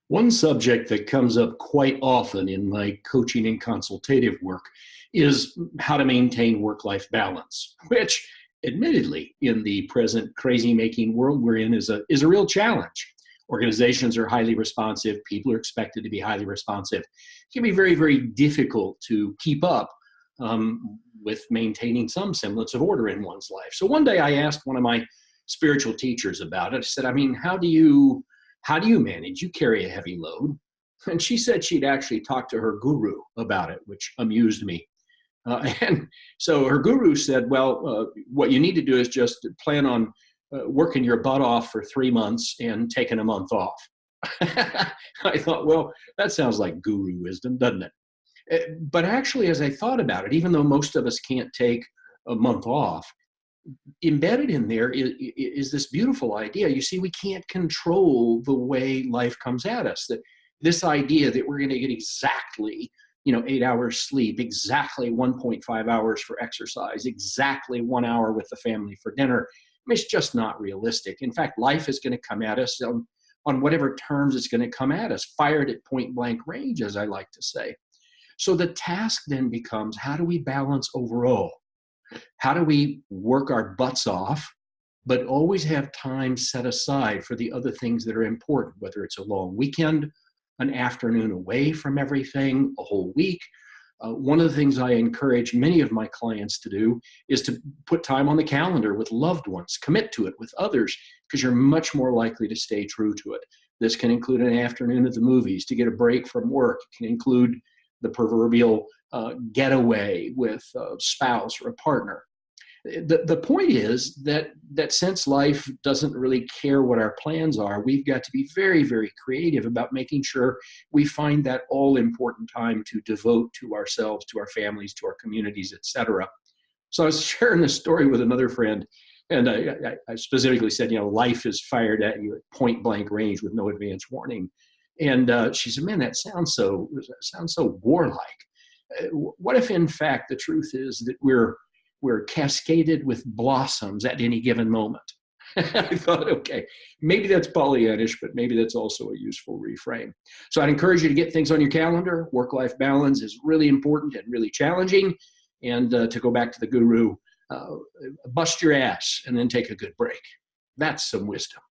One subject that comes up quite often in my coaching and consultative work is how to maintain work life balance, which, admittedly, in the present crazy making world we're in, is a real challenge. Organizations are highly responsive, people are expected to be highly responsive. It can be very, very difficult to keep up with maintaining some semblance of order in one's life. So one day I asked one of my spiritual teachers about it. I said, I mean, how do you manage? You carry a heavy load. And she said she'd actually talked to her guru about it, which amused me. And so her guru said, well, what you need to do is just plan on working your butt off for 3 months and taking a month off. I thought, well, that sounds like guru wisdom, doesn't it? But actually, as I thought about it, even though most of us can't take a month off, embedded in there is this beautiful idea. You see, we can't control the way life comes at us. That this idea that we're going to get exactly, 8 hours sleep, exactly 1.5 hours for exercise, exactly 1 hour with the family for dinner, I mean, it's just not realistic. In fact, life is going to come at us on whatever terms it's going to come at us, fired at point blank range, as I like to say. So the task then becomes, how do we balance overall? How do we work our butts off, but always have time set aside for the other things that are important, whether it's a long weekend, an afternoon away from everything, a whole week. One of the things I encourage many of my clients to do is to put time on the calendar with loved ones, commit to it with others, because you're much more likely to stay true to it. This can include an afternoon at the movies to get a break from work. It can include the proverbial getaway with a spouse or a partner. The point is that since life doesn't really care what our plans are, we've got to be very, very creative about making sure we find that all important time to devote to ourselves, to our families, to our communities, etc. So I was sharing this story with another friend, and I specifically said, life is fired at you at point blank range with no advance warning. And she said, man, that sounds so warlike. What if, in fact, the truth is that we're cascaded with blossoms at any given moment? I thought, okay, maybe that's Pollyannish, but maybe that's also a useful reframe. So I'd encourage you to get things on your calendar. Work-life balance is really important and really challenging. And to go back to the guru, bust your ass and then take a good break. That's some wisdom.